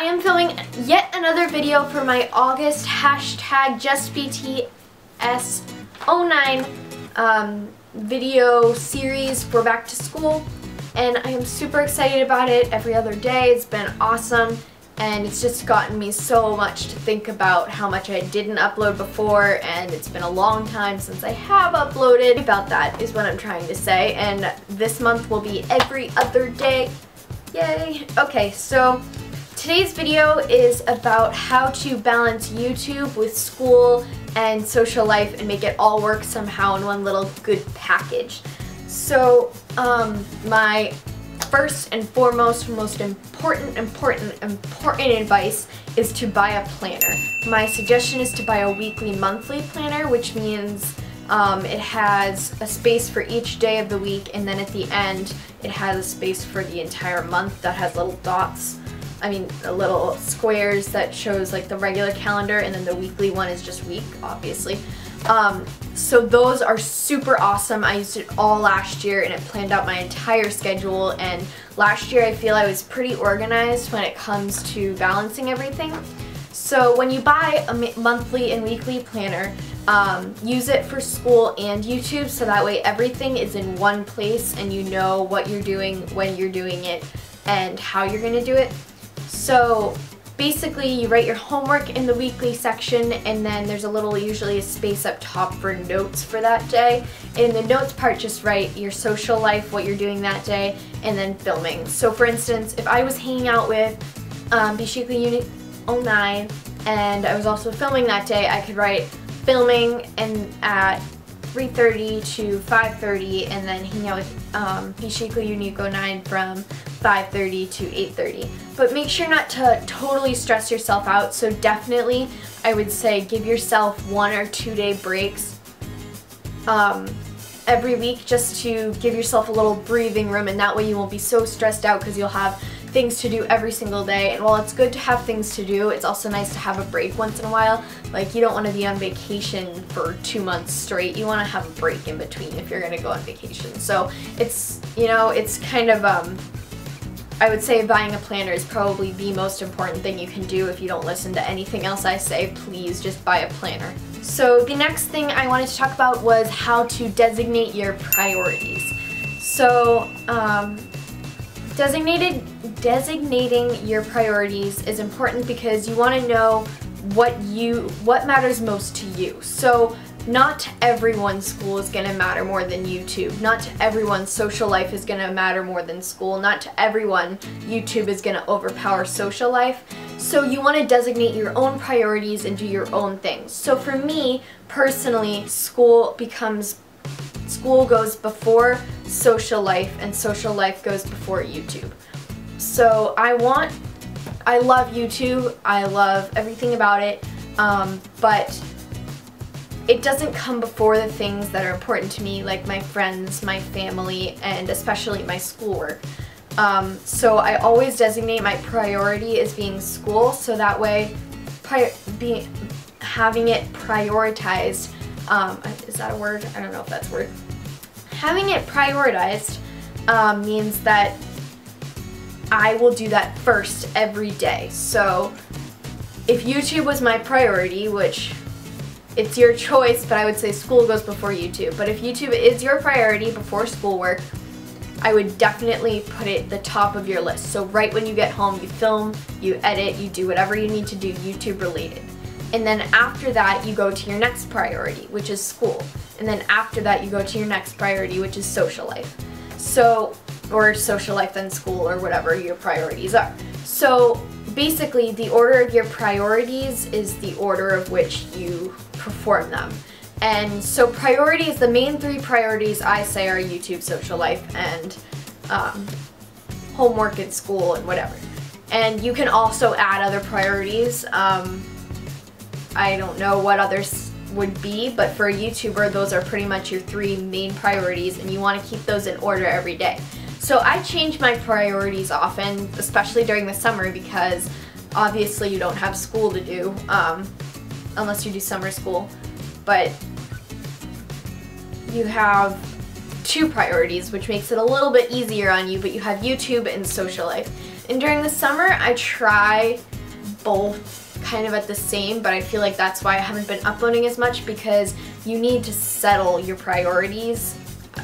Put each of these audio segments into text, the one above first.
am filming yet another video for my August #JustBTS09 video series for back to school, and I am super excited about it. Every other day it's been awesome, and it's just gotten me so much to think about how much I didn't upload before, and it's been a long time since I have uploaded. About that is what I'm trying to say, and this month will be every other day. Yay! Okay, so today's video is about how to balance YouTube with school and social life and make it all work somehow in one little good package. So my first and foremost, most important advice is to buy a planner. My suggestion is to buy a weekly monthly planner, which means it has a space for each day of the week, and then at the end it has a space for the entire month that has little dots. I mean, little squares that shows like the regular calendar, and then the weekly one is just week, obviously. So those are super awesome. I used it all last year, and it planned out my entire schedule, and last year I feel I was pretty organized when it comes to balancing everything. So when you buy a monthly and weekly planner, use it for school and YouTube, so that way everything is in one place and you know what you're doing, when you're doing it, and how you're going to do it. So basically you write your homework in the weekly section, and then there's usually a space up top for notes for that day. And in the notes part, just write your social life, what you're doing that day, and then filming. So for instance, if I was hanging out with xoxo Unit 09 and I was also filming that day, I could write filming and at 3:30 to 5:30, and then hang out with xoxo Unit 09 from 5:30 to 8:30. But make sure not to totally stress yourself out, so definitely I would say give yourself 1 or 2 day breaks every week, just to give yourself a little breathing room, and that way you won't be so stressed out because you'll have things to do every single day. And while it's good to have things to do, it's also nice to have a break once in a while. Like, you don't want to be on vacation for 2 months straight. You want to have a break in between if you're going to go on vacation. So it's, you know, it's kind of I would say buying a planner is probably the most important thing you can do. If you don't listen to anything else I say, please just buy a planner. So the next thing I wanted to talk about was how to designate your priorities. So designating your priorities is important because you want to know what matters most to you. So not everyone's school is going to matter more than YouTube. Not to everyone's social life is going to matter more than school. Not to everyone YouTube is going to overpower social life. So you want to designate your own priorities and do your own things. So for me, personally, school goes before social life, and social life goes before YouTube. So I love YouTube. I love everything about it, but it doesn't come before the things that are important to me, like my friends, my family, and especially my schoolwork. So I always designate my priority as being school, so that way having it prioritized, is that a word? I don't know if that's a word. Having it prioritized means that I will do that first every day. So if YouTube was my priority, which it's your choice, but I would say school goes before YouTube. But if YouTube is your priority before schoolwork, I would definitely put it at the top of your list. So right when you get home, you film, you edit, you do whatever you need to do YouTube related. And then after that, you go to your next priority, which is school. And then after that, you go to your next priority, which is social life. So, or social life then school, or whatever your priorities are. So basically, the order of your priorities is the order of which you perform them. And so priorities, the main 3 priorities I say are YouTube, social life, and homework and school and whatever. And you can also add other priorities. I don't know what others would be, but for a YouTuber, those are pretty much your 3 main priorities, and you want to keep those in order every day. So I change my priorities often, especially during the summer, because obviously you don't have school to do, unless you do summer school, but you have 2 priorities, which makes it a little bit easier on you, but you have YouTube and social life. And during the summer, I try both kind of at the same, but I feel like that's why I haven't been uploading as much, because you need to settle your priorities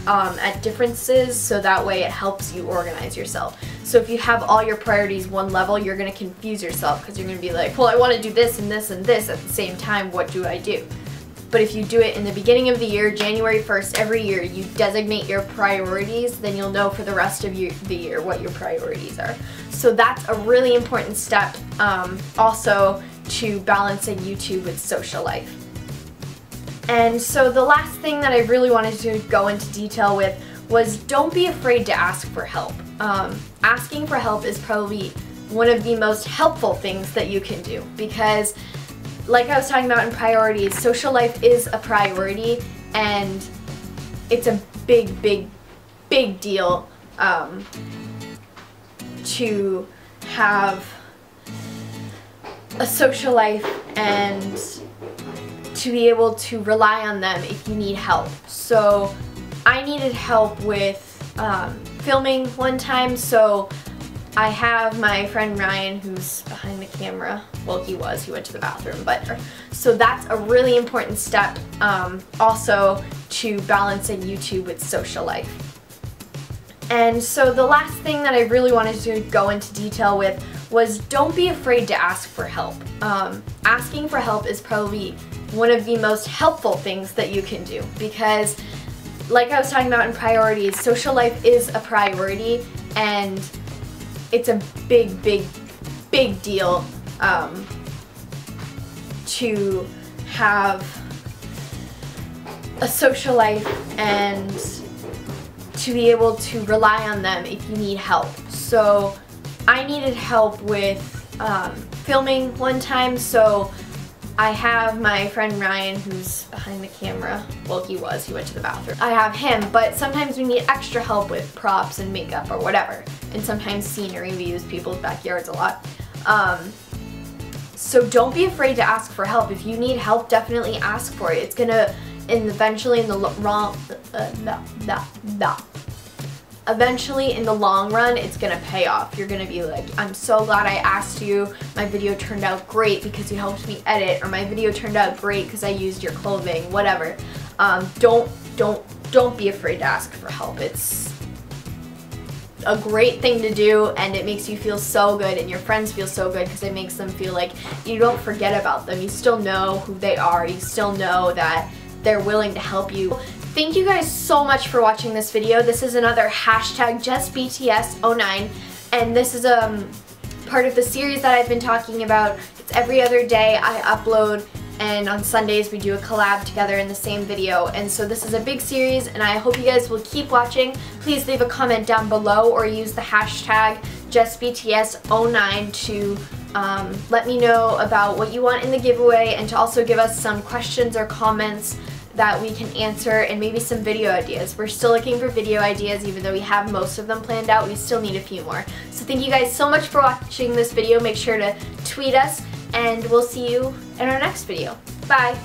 at differences, so that way it helps you organize yourself. So if you have all your priorities one level, you're going to confuse yourself, because you're going to be like, well, I want to do this and this and this at the same time, what do I do? But if you do it in the beginning of the year, January 1st, every year, you designate your priorities, then you'll know for the rest of the year what your priorities are. So that's a really important step, also to balancing YouTube with social life. And so the last thing that I really wanted to go into detail with was, don't be afraid to ask for help. Asking for help is probably one of the most helpful things that you can do, because like I was talking about in priorities, social life is a priority, and it's a big, big, big deal to have a social life and to be able to rely on them if you need help. So I needed help with filming one time, so I have my friend Ryan, who's behind the camera. Well, he went to the bathroom, but so that's a really important step, also to balancing YouTube with social life. And so the last thing that I really wanted to go into detail with was, don't be afraid to ask for help. Asking for help is probably one of the most helpful things that you can do, because like I was talking about in priorities, social life is a priority, and it's a big, big, big deal to have a social life and to be able to rely on them if you need help. So I needed help with filming one time, so I have my friend Ryan, who's behind the camera. Well, he went to the bathroom. I have him, but sometimes we need extra help with props and makeup or whatever, and sometimes scenery. We use people's backyards a lot. So don't be afraid to ask for help. If you need help, definitely ask for it. It's gonna, eventually in the long run, it's gonna pay off. You're gonna be like, I'm so glad I asked you. My video turned out great because you helped me edit, or my video turned out great because I used your clothing, whatever. Don't be afraid to ask for help. It's a great thing to do, and it makes you feel so good, and your friends feel so good, because it makes them feel like you don't forget about them. You still know who they are. You still know that they're willing to help you. Thank you guys so much for watching this video. This is another #JustBTS09, and this is part of the series that I've been talking about. It's every other day I upload, and on Sundays we do a collab together in the same video. And so this is a big series, and I hope you guys will keep watching. Please leave a comment down below, or use the #JustBTS09 to let me know about what you want in the giveaway, and to also give us some questions or comments that we can answer, and maybe some video ideas. We're still looking for video ideas, even though we have most of them planned out. We still need a few more. So thank you guys so much for watching this video. Make sure to tweet us, and we'll see you in our next video. Bye!